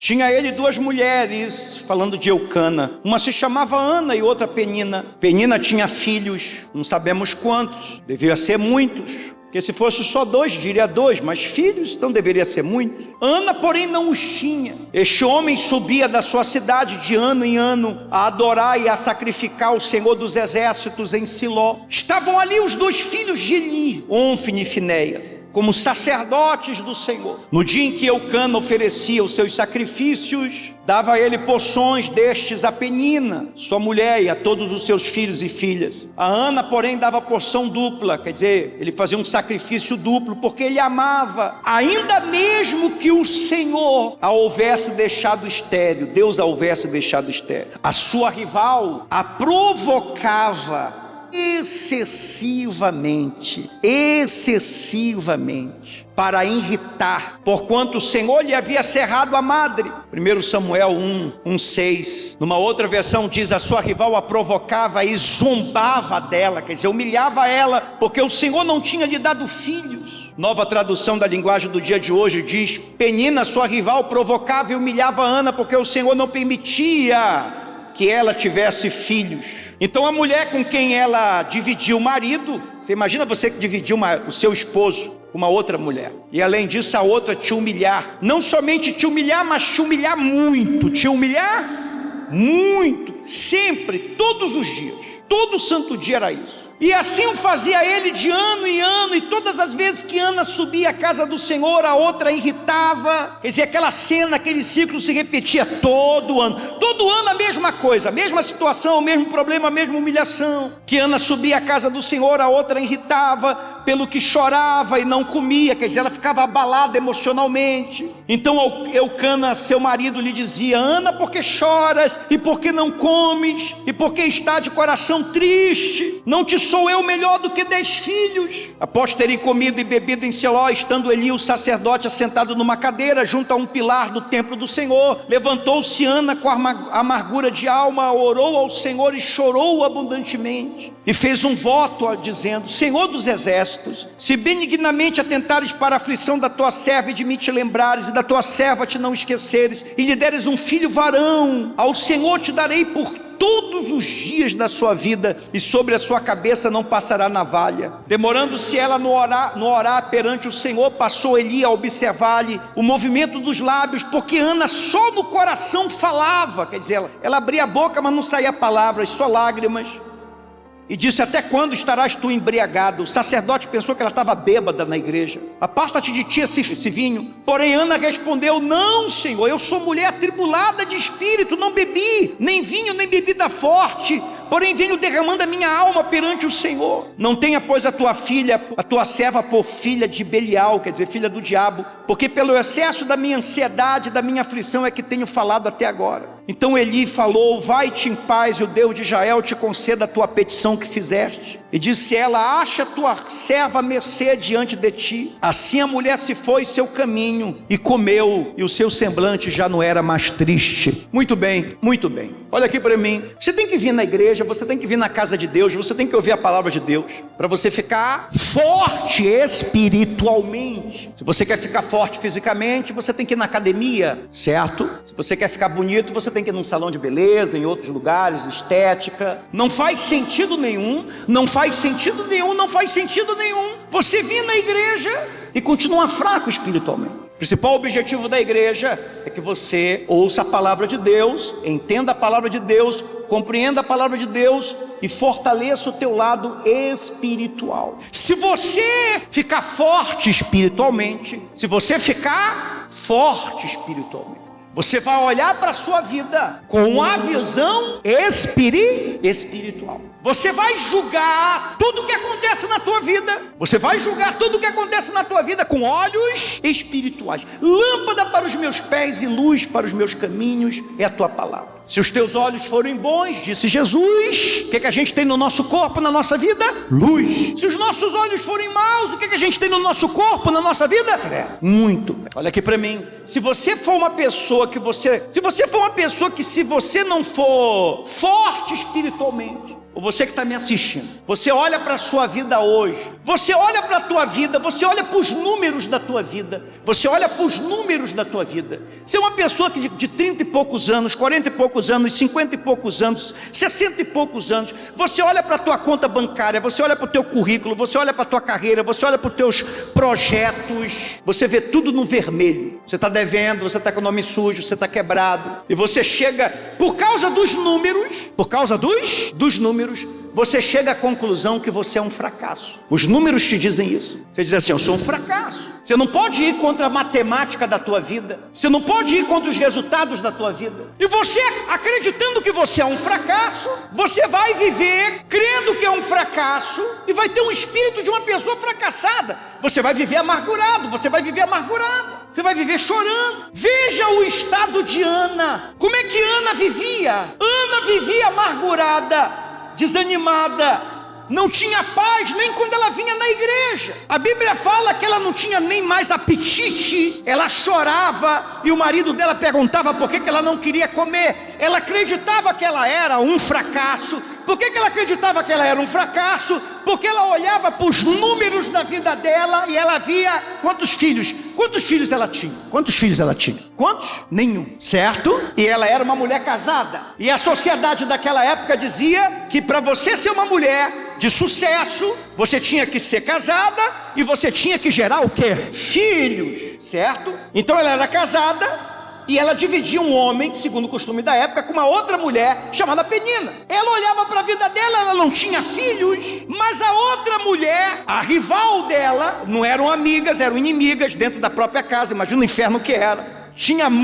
Tinha ele duas mulheres, falando de Eucana. Uma se chamava Ana e outra Penina. Penina tinha filhos, não sabemos quantos, devia ser muitos. Porque se fosse só dois, diria dois, mas filhos, então deveria ser muitos. Ana, porém, não os tinha. Este homem subia da sua cidade de ano em ano a adorar e a sacrificar o Senhor dos Exércitos em Siló. Estavam ali os dois filhos de Eli, Ofni e Finéias, como sacerdotes do Senhor. No dia em que Eucana oferecia os seus sacrifícios, dava a ele porções destes a Penina, sua mulher, e a todos os seus filhos e filhas. A Ana, porém, dava porção dupla, quer dizer, ele fazia um sacrifício duplo, porque ele amava, ainda mesmo que o Senhor a houvesse deixado estéril, Deus a houvesse deixado estéril. A sua rival a provocava excessivamente, para irritar, porquanto o Senhor lhe havia cerrado a madre. 1 Samuel 1:6. Numa outra versão diz: a sua rival a provocava e zombava dela, quer dizer, humilhava ela, porque o Senhor não tinha lhe dado filhos. Nova tradução da linguagem do dia de hoje diz: Penina, sua rival, provocava e humilhava Ana, porque o Senhor não permitia que ela tivesse filhos. Então a mulher com quem ela dividiu o marido, você imagina você que dividiu o seu esposo com uma outra mulher, e além disso a outra te humilhar, não somente te humilhar, mas te humilhar muito, sempre, todos os dias, todo santo dia era isso. E assim o fazia ele de ano em ano, e todas as vezes que Ana subia à casa do Senhor, a outra irritava. Quer dizer, aquela cena, aquele ciclo se repetia todo ano a mesma coisa, a mesma situação, o mesmo problema, a mesma humilhação. Que Ana subia à casa do Senhor, a outra irritava, pelo que chorava e não comia, quer dizer, ela ficava abalada emocionalmente. Então Eucana, seu marido, lhe dizia: Ana, por que choras? E por que não comes? E por que está de coração triste? Não te sou eu melhor do que 10 filhos? Após terem comido e bebido em Siló, estando Eli, o sacerdote, assentado numa cadeira junto a um pilar do templo do Senhor, levantou-se Ana com amargura de alma, orou ao Senhor e chorou abundantemente, e fez um voto dizendo: Senhor dos exércitos, se benignamente atentares para a aflição da tua serva, e de mim te lembrares, e da tua serva te não esqueceres, e lhe deres um filho varão, ao Senhor te darei por todos os dias da sua vida, e sobre a sua cabeça não passará navalha. Demorando-se ela no orar perante o Senhor, passou Eli a observar-lhe o movimento dos lábios, porque Ana só no coração falava, quer dizer, ela abria a boca, mas não saía palavras, só lágrimas. E disse: até quando estarás tu embriagado? O sacerdote pensou que ela estava bêbada na igreja. Aparta-te de ti esse vinho. Porém Ana respondeu: não, Senhor, eu sou mulher atribulada de espírito, não bebi nem vinho nem bebida forte, porém venho derramando a minha alma perante o Senhor. Não tenha, pois, a tua filha, a tua serva, por filha de Belial, quer dizer, filha do diabo, porque pelo excesso da minha ansiedade, da minha aflição é que tenho falado até agora. Então Eli falou: vai-te em paz, e o Deus de Israel te conceda a tua petição que fizeste. E disse ela: acha tua serva mercê diante de ti. Assim a mulher se foi seu caminho e comeu, e o seu semblante já não era mais triste. Muito bem, muito bem. Olha aqui para mim, você tem que vir na igreja, você tem que vir na casa de Deus, você tem que ouvir a palavra de Deus, para você ficar forte espiritualmente. Se você quer ficar forte fisicamente, você tem que ir na academia, certo? Se você quer ficar bonito, você tem que ir num salão de beleza, em outros lugares, estética. Não faz sentido nenhum você vir na igreja e continuar fraco espiritualmente. O principal objetivo da igreja é que você ouça a palavra de Deus, entenda a palavra de Deus, compreenda a palavra de Deus e fortaleça o teu lado espiritual. Se você ficar forte espiritualmente, você vai olhar para a sua vida com a visão espiritual. Você vai julgar tudo o que acontece na tua vida. Com olhos espirituais. Lâmpada para os meus pés e luz para os meus caminhos é a tua palavra. Se os teus olhos forem bons, disse Jesus, o que a gente tem no nosso corpo, na nossa vida? Luz. Se os nossos olhos forem maus, o que a gente tem no nosso corpo, na nossa vida? Muito. Olha aqui para mim. Se você for uma pessoa se você não for forte espiritualmente, ou você que está me assistindo, você olha para a sua vida hoje, você olha para a tua vida, você olha para os números da tua vida, você olha para os números da tua vida. Você é uma pessoa que de 30 e poucos anos, 40 e poucos anos, 50 e poucos anos, 60 e poucos anos, você olha para a tua conta bancária, você olha para o teu currículo, você olha para a tua carreira, você olha para os teus projetos, você vê tudo no vermelho. Você está devendo, você está com o nome sujo, você está quebrado, e você chega, por causa dos números, você chega à conclusão que você é um fracasso. Os números te dizem isso. Você diz assim: eu sou um fracasso. Você não pode ir contra a matemática da tua vida, você não pode ir contra os resultados da tua vida. E você, acreditando que você é um fracasso, você vai viver crendo que é um fracasso, e vai ter um espírito de uma pessoa fracassada. Você vai viver amargurado, você vai viver chorando. Veja o estado de Ana. Como é que Ana vivia? Ana vivia amargurada, desanimada, não tinha paz nem quando ela vinha na igreja. A Bíblia fala que ela não tinha nem mais apetite, ela chorava, e o marido dela perguntava por que ela não queria comer. Ela acreditava que ela era um fracasso. Por que ela acreditava que ela era um fracasso? Porque ela olhava para os números da vida dela e ela via quantos filhos ela tinha. Quantos? Nenhum, certo? E ela era uma mulher casada, e a sociedade daquela época dizia que para você ser uma mulher de sucesso, você tinha que ser casada e você tinha que gerar o quê? Filhos, certo? Então ela era casada, e ela dividia um homem, segundo o costume da época, com uma outra mulher chamada Penina. Ela olhava para a vida dela, ela não tinha filhos, mas a outra mulher, a rival dela, não eram amigas, eram inimigas dentro da própria casa. Imagina o inferno que era. Tinha muito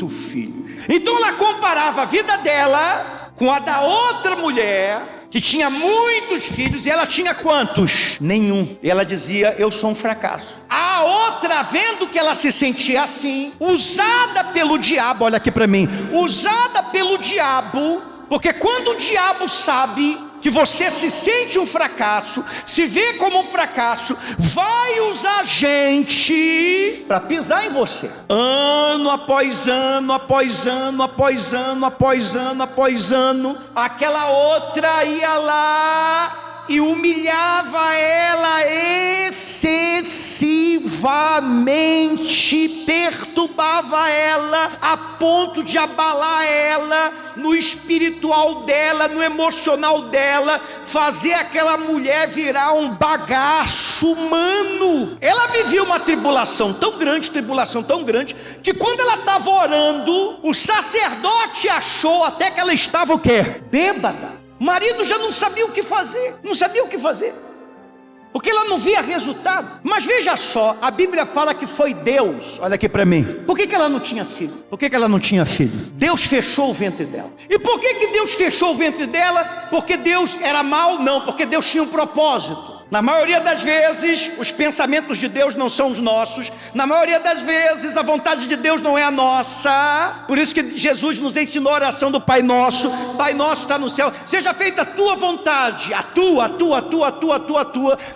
filhos. Então ela comparava a vida dela com a da outra mulher, que tinha muitos filhos, e ela tinha quantos? Nenhum. E ela dizia: eu sou um fracasso. A outra, vendo que ela se sentia assim, usada pelo diabo, olha aqui para mim, usada pelo diabo, porque quando o diabo sabe que você se sente um fracasso, se vê como um fracasso, vai usar gente para pisar em você. Ano após ano, após ano, após ano, após ano, após ano, aquela outra ia lá e humilhava ela excessivamente, perturbava ela a ponto de abalar ela no espiritual dela, no emocional dela, fazer aquela mulher virar um bagaço humano. Ela vivia uma tribulação tão grande, que quando ela estava orando, o sacerdote achou até que ela estava o quê? Bêbada. O marido já não sabia o que fazer, porque ela não via resultado. Mas veja só, a Bíblia fala que foi Deus, olha aqui para mim. Por que ela não tinha filho? Deus fechou o ventre dela. E por que Deus fechou o ventre dela? Porque Deus era mau? Não, porque Deus tinha um propósito. Na maioria das vezes, os pensamentos de Deus não são os nossos. Na maioria das vezes, a vontade de Deus não é a nossa. Por isso que Jesus nos ensinou a oração do Pai Nosso. Pai Nosso está no céu, seja feita a tua vontade. A tua.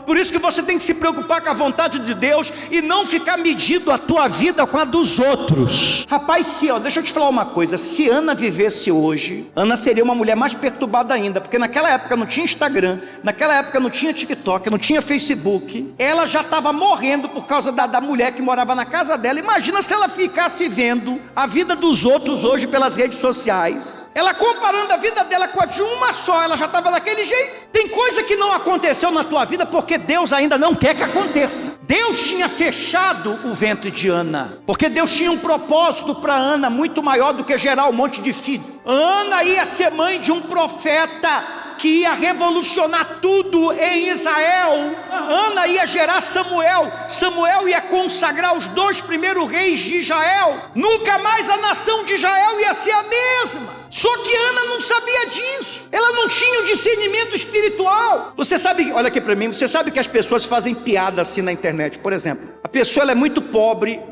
Por isso que você tem que se preocupar com a vontade de Deus e não ficar medindo a tua vida com a dos outros. Rapaz, deixa eu te falar uma coisa. Se Ana vivesse hoje, Ana seria uma mulher mais perturbada ainda, porque naquela época não tinha Instagram, naquela época não tinha TikTok, não tinha Facebook. Ela já estava morrendo por causa da mulher que morava na casa dela. Imagina se ela ficasse vendo a vida dos outros hoje pelas redes sociais. Ela comparando a vida dela com a de uma só, ela já estava daquele jeito. Tem coisa que não aconteceu na tua vida porque Deus ainda não quer que aconteça. Deus tinha fechado o ventre de Ana, porque Deus tinha um propósito para Ana muito maior do que gerar um monte de filho. Ana ia ser mãe de um profeta que ia revolucionar tudo em Israel. Ana ia gerar Samuel. Samuel ia consagrar os 2 primeiros reis de Israel. Nunca mais a nação de Israel ia ser a mesma. Só que Ana não sabia disso. Ela não tinha o discernimento espiritual. Você sabe, olha aqui para mim, você sabe que as pessoas fazem piada assim na internet. Por exemplo, a pessoa ela é muito pobre, a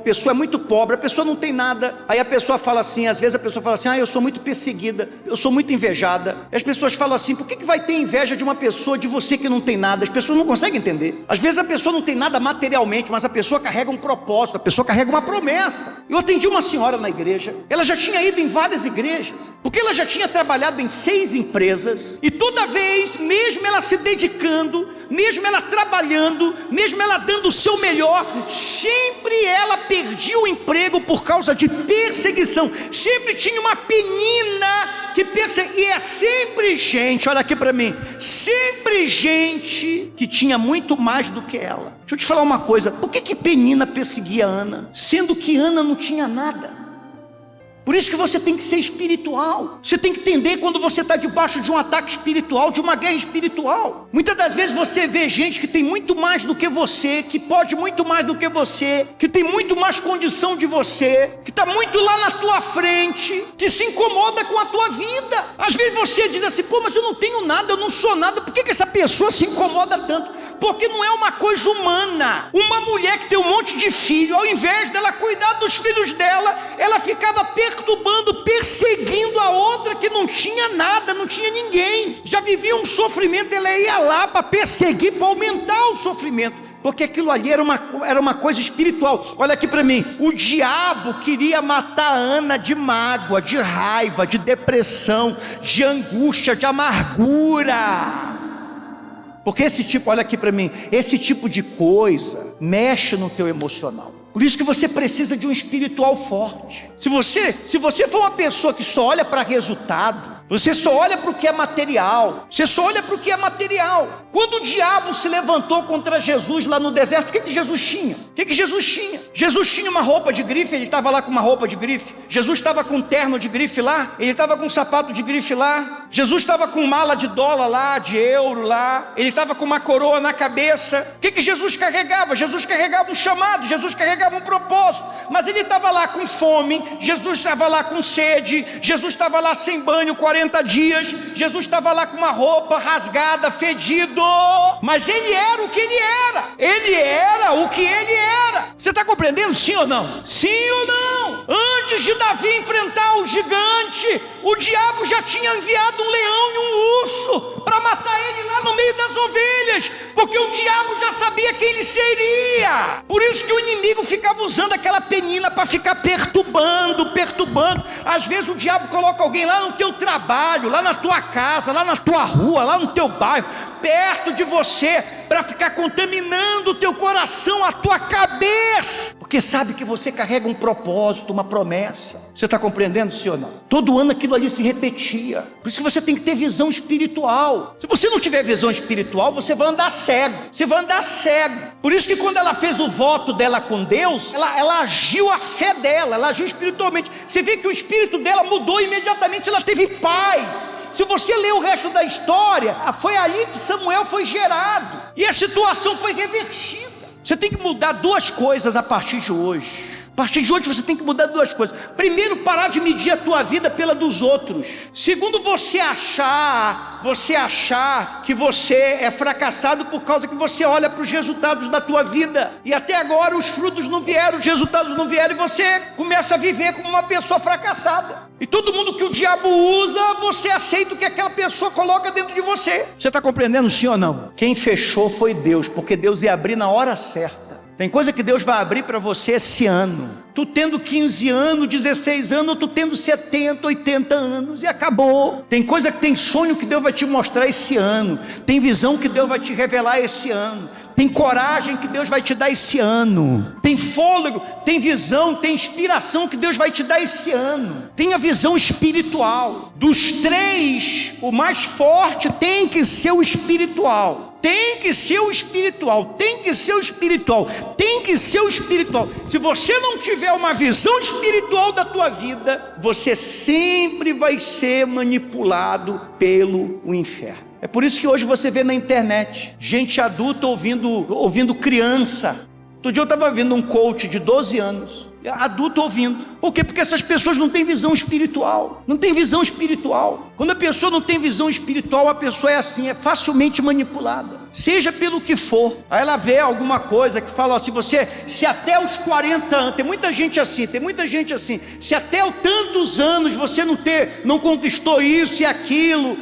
pessoa não tem nada. Aí a pessoa fala assim, às vezes a pessoa fala assim: eu sou muito perseguida, eu sou muito invejada. E as pessoas falam assim: por que vai ter inveja de uma pessoa, de você que não tem nada? As pessoas não conseguem entender. Às vezes a pessoa não tem nada materialmente, mas a pessoa carrega um propósito, a pessoa carrega uma promessa. Eu atendi uma senhora na igreja, ela já tinha ido em várias igrejas. Porque ela já tinha trabalhado em 6 empresas, e toda vez, mesmo ela se dedicando, mesmo ela trabalhando, mesmo ela dando o seu melhor, sempre ela perdia o emprego por causa de perseguição. Sempre tinha uma penina que perseguia, e é sempre gente, olha aqui para mim, sempre gente que tinha muito mais do que ela. Deixa eu te falar uma coisa, por que Penina perseguia Ana, sendo que Ana não tinha nada? Por isso que você tem que ser espiritual. Você tem que entender quando você está debaixo de um ataque espiritual, de uma guerra espiritual. Muitas das vezes você vê gente que tem muito mais do que você, que pode muito mais do que você, que tem muito mais condição de você, que está muito lá na tua frente, que se incomoda com a tua vida. Às vezes você diz assim, pô, mas eu não tenho nada, eu não sou nada, por que essa pessoa se incomoda tanto? Porque não é uma coisa humana. Uma mulher que tem um monte de filho, ao invés dela cuidar dos filhos dela, ela ficava perturbando, perseguindo a outra que não tinha nada, não tinha ninguém. Já vivia um sofrimento, ela ia lá para perseguir, para aumentar o sofrimento. Porque aquilo ali era uma coisa espiritual. Olha aqui para mim, o diabo queria matar Ana de mágoa, de raiva, de depressão, de angústia, de amargura. Porque esse tipo, olha aqui para mim, esse tipo de coisa mexe no teu emocional. Por isso que você precisa de um espiritual forte. Se você for uma pessoa que só olha para resultado, você só olha para o que é material, você só olha para o que é material. Quando o diabo se levantou contra Jesus lá no deserto, o que Jesus tinha? O que Jesus tinha? Jesus tinha uma roupa de grife, ele estava lá com uma roupa de grife. Jesus estava com um terno de grife lá, ele estava com um sapato de grife lá. Jesus estava com mala de dólar lá, de euro lá, ele estava com uma coroa na cabeça. O que Jesus carregava? Jesus carregava um chamado, Jesus carregava um propósito, mas ele estava lá com fome, Jesus estava lá com sede, Jesus estava lá sem banho 40 dias, Jesus estava lá com uma roupa rasgada, fedido, mas ele era o que ele era, ele era o que ele era. Você está compreendendo? Sim ou não? Sim ou não? Antes de Davi enfrentar o gigante, o diabo já tinha enviado um leão e um urso para matar ele lá no meio das ovelhas, porque o diabo já sabia quem ele seria. Por isso que o inimigo ficava usando aquela penina para ficar perturbando. Às vezes o diabo coloca alguém lá no teu trabalho, lá na tua casa, lá na tua rua, lá no teu bairro, perto de você, para ficar contaminando o teu coração, a tua cabeça, porque sabe que você carrega um propósito, uma promessa. Você está compreendendo, sim ou não? Todo ano aquilo ali se repetia. Por isso que você tem que ter visão espiritual. Se você não tiver visão espiritual, você vai andar cego. Por isso que quando ela fez o voto dela com Deus, ela agiu a fé dela, ela agiu espiritualmente. Você vê que o espírito dela mudou imediatamente, ela teve paz. Se você ler o resto da história, foi ali que Samuel foi gerado, e a situação foi revertida. Você tem que mudar 2 coisas a partir de hoje. A partir de hoje você tem que mudar 2 coisas. Primeiro, parar de medir a tua vida pela dos outros. Segundo, você achar que você é fracassado por causa que você olha para os resultados da tua vida, e até agora os frutos não vieram, os resultados não vieram, e você começa a viver como uma pessoa fracassada. E todo mundo que o diabo usa, você aceita o que aquela pessoa coloca dentro de você. Você está compreendendo, sim ou não? Quem fechou foi Deus, porque Deus ia abrir na hora certa. Tem coisa que Deus vai abrir para você esse ano. Tu tendo 15 anos, 16 anos, tu tendo 70, 80 anos, e acabou. Tem coisa que tem sonho que Deus vai te mostrar esse ano. Tem visão que Deus vai te revelar esse ano. Tem coragem que Deus vai te dar esse ano. Tem fôlego, tem visão, tem inspiração que Deus vai te dar esse ano. Tem a visão espiritual. Dos 3, o mais forte tem que ser o espiritual. Se você não tiver uma visão espiritual da tua vida, você sempre vai ser manipulado pelo inferno. É por isso que hoje você vê na internet gente adulta ouvindo criança. Outro dia eu estava vendo um coach de 12 anos, adulto ouvindo. Por quê? Porque essas pessoas não têm visão espiritual. Quando a pessoa não tem visão espiritual, a pessoa é assim, é facilmente manipulada, seja pelo que for. Aí ela vê alguma coisa que fala assim, se até os 40 anos, tem muita gente assim, se até os tantos anos você não conquistou isso e aquilo,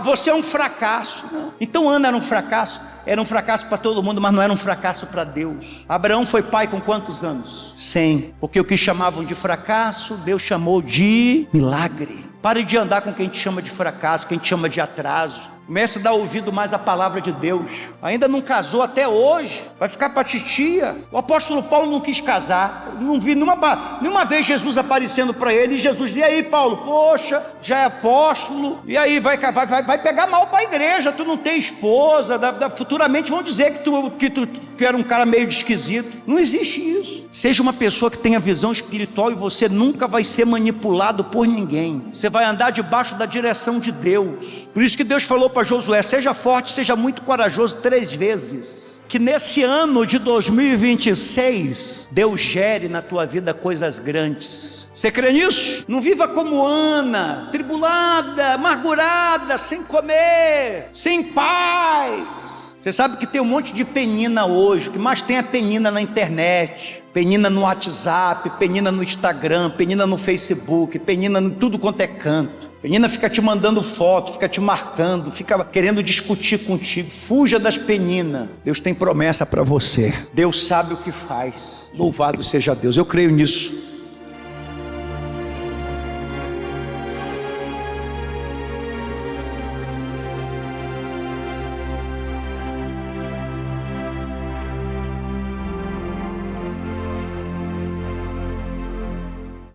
você é um fracasso. Não. Então Ana era um fracasso. Era um fracasso para todo mundo, mas não era um fracasso para Deus. Abraão foi pai com quantos anos? 100. Porque o que chamavam de fracasso, Deus chamou de milagre. Pare de andar com quem te chama de fracasso, quem te chama de atraso. Comece a dar ouvido mais à palavra de Deus. Ainda não casou até hoje, vai ficar para titia. O apóstolo Paulo não quis casar. Eu não vi nenhuma vez Jesus aparecendo para ele. E Jesus dizia: e aí, Paulo, poxa, já é apóstolo, e aí vai pegar mal para a igreja, tu não tem esposa, futuramente vão dizer que era um cara meio esquisito. Não existe isso. Seja uma pessoa que tenha visão espiritual, e você nunca vai ser manipulado por ninguém. Você vai andar debaixo da direção de Deus. Por isso que Deus falou para Josué: seja forte, seja muito corajoso 3 vezes. Que nesse ano de 2026, Deus gere na tua vida coisas grandes. Você crê nisso? Não viva como Ana, tribulada, amargurada, sem comer, sem paz. Você sabe que tem um monte de penina hoje. O que mais tem é penina na internet, penina no WhatsApp, penina no Instagram, penina no Facebook, penina em tudo quanto é canto. Penina fica te mandando foto, fica te marcando, fica querendo discutir contigo. Fuja das peninas. Deus tem promessa para você. Deus sabe o que faz. Louvado seja Deus. Eu creio nisso.